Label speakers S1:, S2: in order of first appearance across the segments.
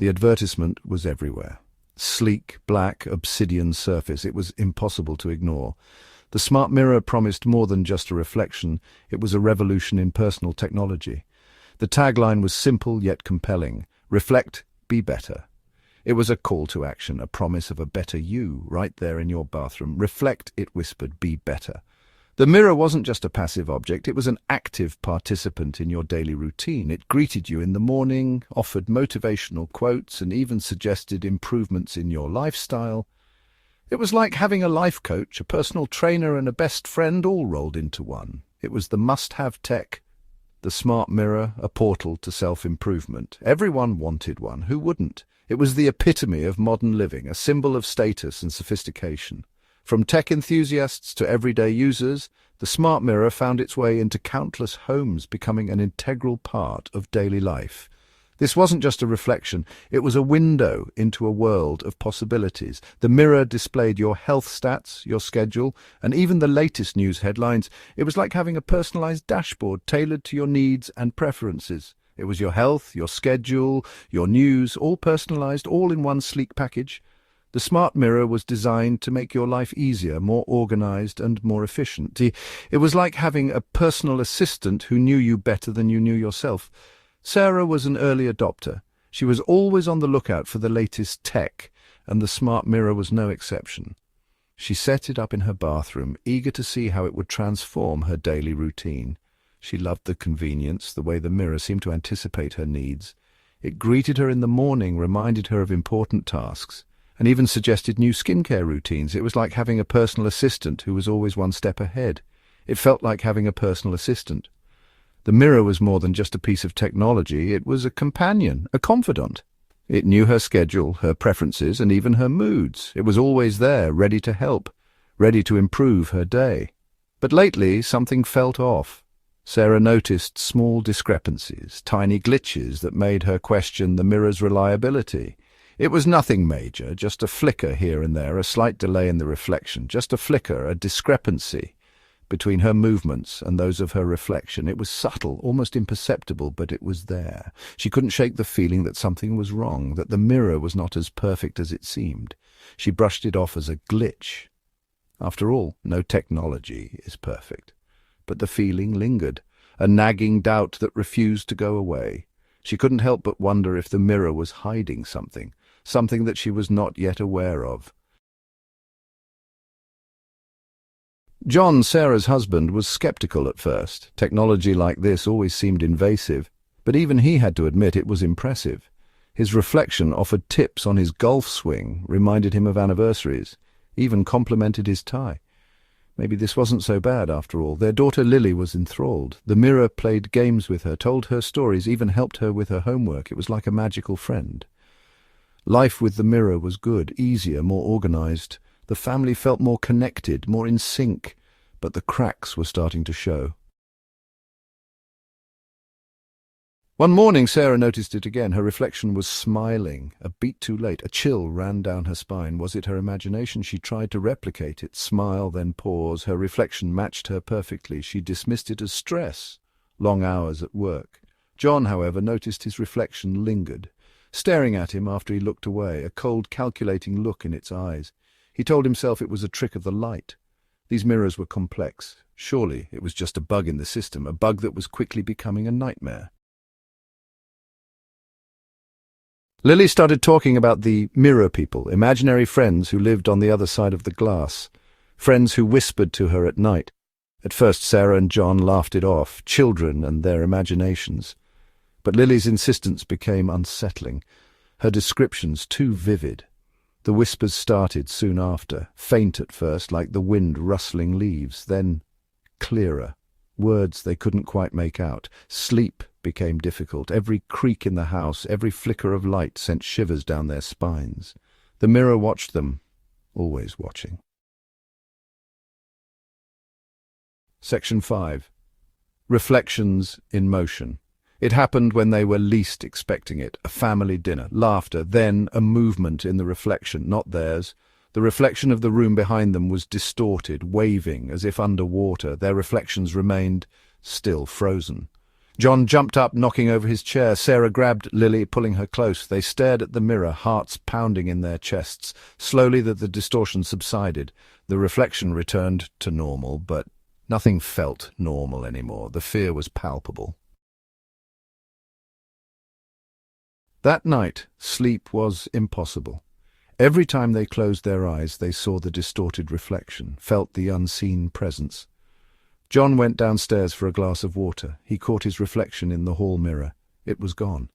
S1: The advertisement was everywhere. Sleek, black, obsidian surface. It was impossible to ignore. The smart mirror promised more than just a reflection. It was a revolution in personal technology. The tagline was simple yet compelling. Reflect, be better. It was a call to action, a promise of a better you, right there in your bathroom. Reflect, it whispered, be better. The mirror wasn't just a passive object, it was an active participant in your daily routine. It greeted you in the morning, offered motivational quotes, and even suggested improvements in your lifestyle. It was like having a life coach, a personal trainer, and a best friend all rolled into one. It was the must-have tech, the smart mirror, a portal to self-improvement. Everyone wanted one. Who wouldn't? It was the epitome of modern living, a symbol of status and sophistication. From tech enthusiasts to everyday users, the smart mirror found its way into countless homes, becoming an integral part of daily life. This wasn't just a reflection, it was a window into a world of possibilities. The mirror displayed your health stats, your schedule, and even the latest news headlines. It was like having a personalized dashboard tailored to your needs and preferences. It was your health, your schedule, your news, all personalized, all in one sleek package. The smart mirror was designed to make your life easier, more organized, and more efficient. It was like having a personal assistant who knew you better than you knew yourself. Sarah was an early adopter. She was always on the lookout for the latest tech, and the smart mirror was no exception. She set it up in her bathroom, eager to see how it would transform her daily routine. She loved the convenience, the way the mirror seemed to anticipate her needs. It greeted her in the morning, reminded her of important tasks, and even suggested new skincare routines. It was like having a personal assistant who was always one step ahead. It felt like having a personal assistant. The mirror was more than just a piece of technology. It was a companion, a confidant. It knew her schedule, her preferences, and even her moods. It was always there, ready to help, ready to improve her day. But lately, something felt off. Sarah noticed small discrepancies, tiny glitches that made her question the mirror's reliability. It was nothing major, just a flicker here and there, a slight delay in the reflection, just a flicker, a discrepancy between her movements and those of her reflection. It was subtle, almost imperceptible, but it was there. She couldn't shake the feeling that something was wrong, that the mirror was not as perfect as it seemed. She brushed it off as a glitch. After all, no technology is perfect. But the feeling lingered, a nagging doubt that refused to go away. She couldn't help but wonder if the mirror was hiding something, something that she was not yet aware of. John, Sarah's husband, was skeptical at first. Technology like this always seemed invasive, but even he had to admit it was impressive. His reflection offered tips on his golf swing, reminded him of anniversaries, even complimented his tie. Maybe this wasn't so bad after all. Their daughter Lily was enthralled. The mirror played games with her, told her stories, even helped her with her homework. It was like a magical friend. Life with the mirror was good, easier, more organized. The family felt more connected, more in sync, but the cracks were starting to show. One morning, Sarah noticed it again. Her reflection was smiling, a beat too late. A chill ran down her spine. Was it her imagination? She tried to replicate it, smile, then pause. Her reflection matched her perfectly. She dismissed it as stress, long hours at work. John, however, noticed his reflection lingered, staring at him after he looked away, a cold, calculating look in its eyes. He told himself it was a trick of the light. These mirrors were complex. Surely it was just a bug in the system, a bug that was quickly becoming a nightmare. Lily started talking about the mirror people, imaginary friends who lived on the other side of the glass, friends who whispered to her at night. At first Sarah and John laughed it off, children and their imaginations. But Lily's insistence became unsettling, her descriptions too vivid. The whispers started soon after, faint at first, like the wind rustling leaves, then clearer, words they couldn't quite make out. Sleep became difficult. Every creak in the house, every flicker of light sent shivers down their spines. The mirror watched them, always watching. Section 5. Reflections in motion. It happened when they were least expecting it. A family dinner, laughter, then a movement in the reflection, not theirs. The reflection of the room behind them was distorted, waving, as if underwater. Their reflections remained still, frozen. John jumped up, knocking over his chair. Sarah grabbed Lily, pulling her close. They stared at the mirror, hearts pounding in their chests. Slowly the distortion subsided. The reflection returned to normal, but nothing felt normal anymore. The fear was palpable. That night, sleep was impossible. Every time they closed their eyes, they saw the distorted reflection, felt the unseen presence. John went downstairs for a glass of water. He caught his reflection in the hall mirror. It was gone,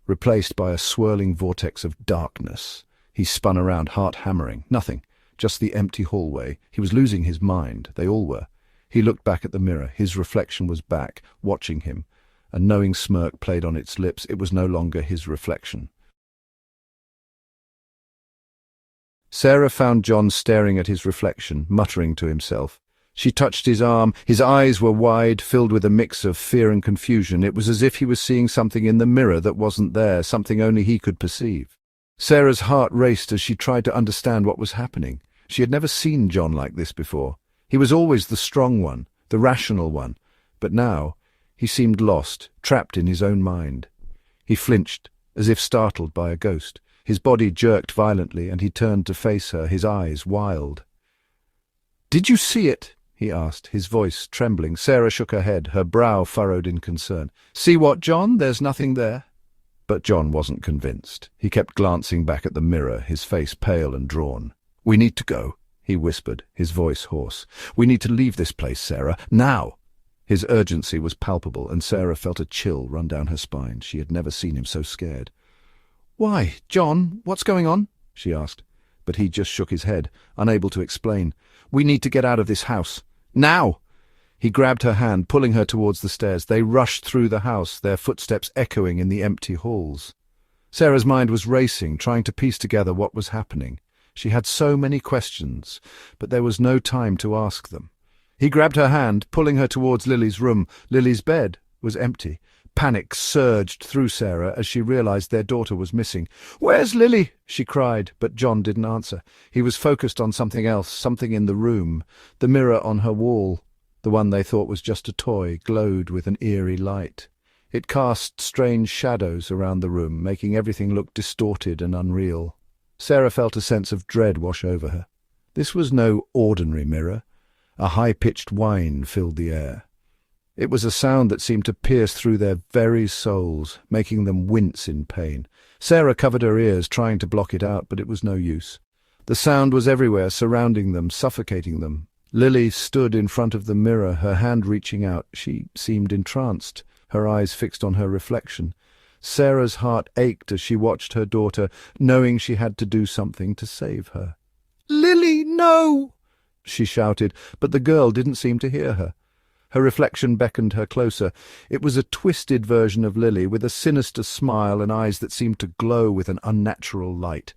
S1: replaced by a swirling vortex of darkness. He spun around, heart hammering. Nothing, just the empty hallway. He was losing his mind. They all were. He looked back at the mirror. His reflection was back, watching him. A knowing smirk played on its lips. It was no longer his reflection. Sarah found John staring at his reflection, muttering to himself. She touched his arm. His eyes were wide, filled with a mix of fear and confusion. It was as if he was seeing something in the mirror that wasn't there, something only he could perceive. Sarah's heart raced as she tried to understand what was happening. She had never seen John like this before. He was always the strong one, the rational one. But now, he seemed lost, trapped in his own mind. He flinched, as if startled by a ghost. His body jerked violently, and he turned to face her, his eyes wild. "Did you see it?" he asked, his voice trembling. Sarah shook her head, her brow furrowed in concern. "See what, John? There's nothing there." But John wasn't convinced. He kept glancing back at the mirror, his face pale and drawn. "We need to go," he whispered, his voice hoarse. "We need to leave this place, Sarah. Now!" His urgency was palpable, and Sarah felt a chill run down her spine. She had never seen him so scared. "Why, John, what's going on?" she asked. But he just shook his head, unable to explain. "We need to get out of this house. Now!" He grabbed her hand, pulling her towards the stairs. They rushed through the house, their footsteps echoing in the empty halls. Sarah's mind was racing, trying to piece together what was happening. She had so many questions, but there was no time to ask them. He grabbed her hand, pulling her towards Lily's room. Lily's bed was empty. Panic surged through Sarah as she realized their daughter was missing. "Where's Lily?" she cried, but John didn't answer. He was focused on something else, something in the room. The mirror on her wall, the one they thought was just a toy, glowed with an eerie light. It cast strange shadows around the room, making everything look distorted and unreal. Sarah felt a sense of dread wash over her. This was no ordinary mirror. A high-pitched whine filled the air. It was a sound that seemed to pierce through their very souls, making them wince in pain. Sarah covered her ears, trying to block it out, but it was no use. The sound was everywhere, surrounding them, suffocating them. Lily stood in front of the mirror, her hand reaching out. She seemed entranced, her eyes fixed on her reflection. Sarah's heart ached as she watched her daughter, knowing she had to do something to save her. "Lily, no!" she shouted, but the girl didn't seem to hear her. Her reflection beckoned her closer. It was a twisted version of Lily, with a sinister smile and eyes that seemed to glow with an unnatural light.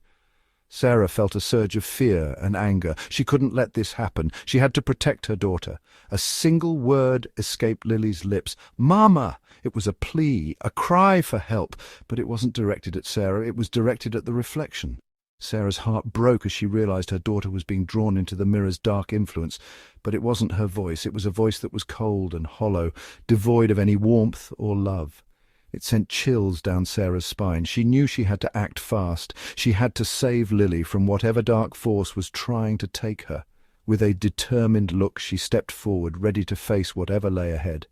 S1: Sarah felt a surge of fear and anger. She couldn't let this happen. She had to protect her daughter. A single word escaped Lily's lips. "Mama!" It was a plea, a cry for help, but it wasn't directed at Sarah. It was directed at the reflection. Sarah's heart broke as she realized her daughter was being drawn into the mirror's dark influence, but it wasn't her voice. It was a voice that was cold and hollow, devoid of any warmth or love. It sent chills down Sarah's spine. She knew she had to act fast. She had to save Lily from whatever dark force was trying to take her. With a determined look, she stepped forward, ready to face whatever lay ahead.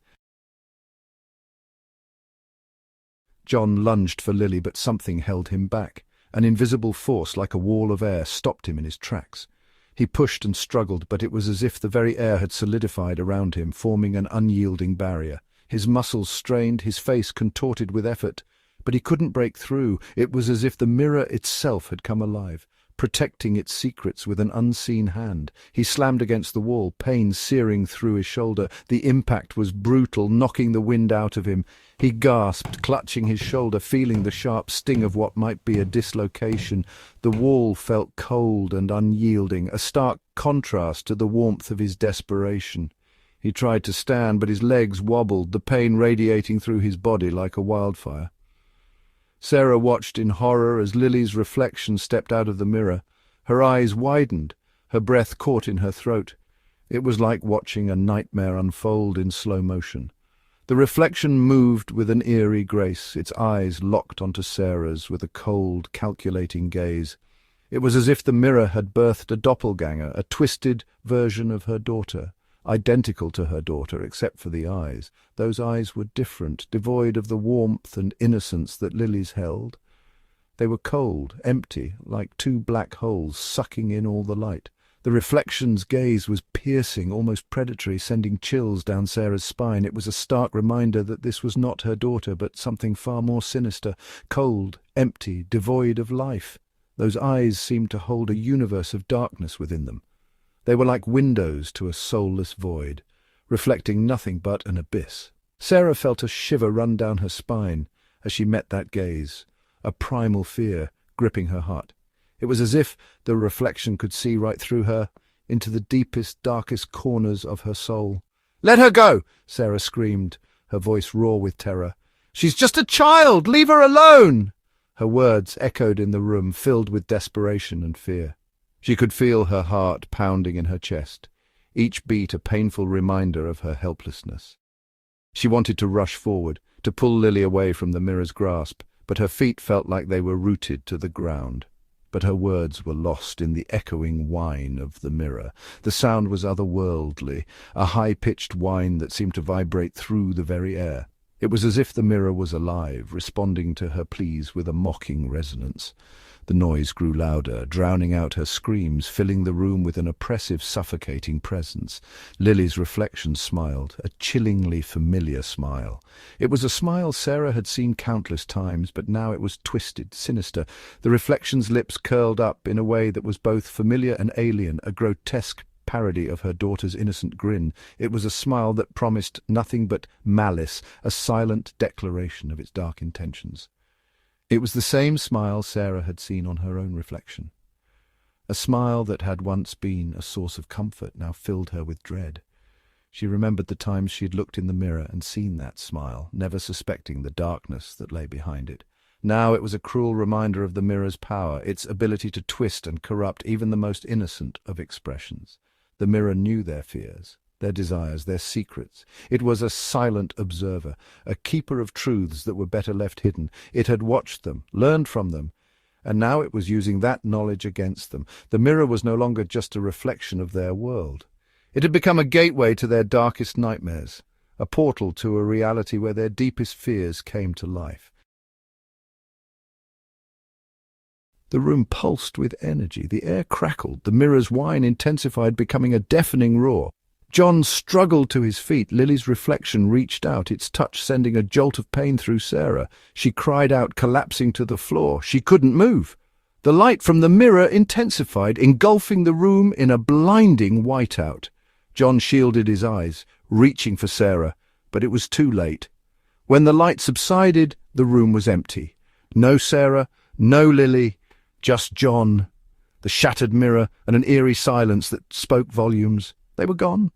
S1: John lunged for Lily, but something held him back. An invisible force, like a wall of air, stopped him in his tracks. He pushed and struggled, but it was as if the very air had solidified around him, forming an unyielding barrier. His muscles strained, his face contorted with effort, but he couldn't break through. It was as if the mirror itself had come alive, protecting its secrets with an unseen hand. He slammed against the wall, pain searing through his shoulder. The impact was brutal, knocking the wind out of him. He gasped, clutching his shoulder, feeling the sharp sting of what might be a dislocation. The wall felt cold and unyielding, a stark contrast to the warmth of his desperation. He tried to stand, but his legs wobbled, the pain radiating through his body like a wildfire. Sarah watched in horror as Lily's reflection stepped out of the mirror. Her eyes widened, her breath caught in her throat. It was like watching a nightmare unfold in slow motion. The reflection moved with an eerie grace, its eyes locked onto Sarah's with a cold, calculating gaze. It was as if the mirror had birthed a doppelganger, a twisted version of her daughter, identical to her daughter except for the eyes. Those eyes were different, devoid of the warmth and innocence that Lily's held. They were cold, empty, like two black holes sucking in all the light. The reflection's gaze was piercing, almost predatory, sending chills down Sarah's spine. It was a stark reminder that this was not her daughter, but something far more sinister, cold, empty, devoid of life. Those eyes seemed to hold a universe of darkness within them. They were like windows to a soulless void, reflecting nothing but an abyss. Sarah felt a shiver run down her spine as she met that gaze, a primal fear gripping her heart. It was as if the reflection could see right through her, into the deepest, darkest corners of her soul. "Let her go!" Sarah screamed, her voice raw with terror. "She's just a child! Leave her alone!" Her words echoed in the room, filled with desperation and fear. She could feel her heart pounding in her chest, each beat a painful reminder of her helplessness. She wanted to rush forward, to pull Lily away from the mirror's grasp, but her feet felt like they were rooted to the ground. But her words were lost in the echoing whine of the mirror. The sound was otherworldly, a high-pitched whine that seemed to vibrate through the very air. It was as if the mirror was alive, responding to her pleas with a mocking resonance. The noise grew louder, drowning out her screams, filling the room with an oppressive, suffocating presence. Lily's reflection smiled, a chillingly familiar smile. It was a smile Sarah had seen countless times, but now it was twisted, sinister. The reflection's lips curled up in a way that was both familiar and alien, a grotesque parody of her daughter's innocent grin. It was a smile that promised nothing but malice, a silent declaration of its dark intentions. It was the same smile Sarah had seen on her own reflection. A smile that had once been a source of comfort now filled her with dread. She remembered the times she had looked in the mirror and seen that smile, never suspecting the darkness that lay behind it. Now it was a cruel reminder of the mirror's power, its ability to twist and corrupt even the most innocent of expressions. The mirror knew their fears, their desires, their secrets. It was a silent observer, a keeper of truths that were better left hidden. It had watched them, learned from them, and now it was using that knowledge against them. The mirror was no longer just a reflection of their world. It had become a gateway to their darkest nightmares, a portal to a reality where their deepest fears came to life. The room pulsed with energy. The air crackled. The mirror's whine intensified, becoming a deafening roar. John struggled to his feet. Lily's reflection reached out, its touch sending a jolt of pain through Sarah. She cried out, collapsing to the floor. She couldn't move. The light from the mirror intensified, engulfing the room in a blinding whiteout. John shielded his eyes, reaching for Sarah, but it was too late. When the light subsided, the room was empty. No Sarah, no Lily, just John, the shattered mirror, and an eerie silence that spoke volumes. They were gone.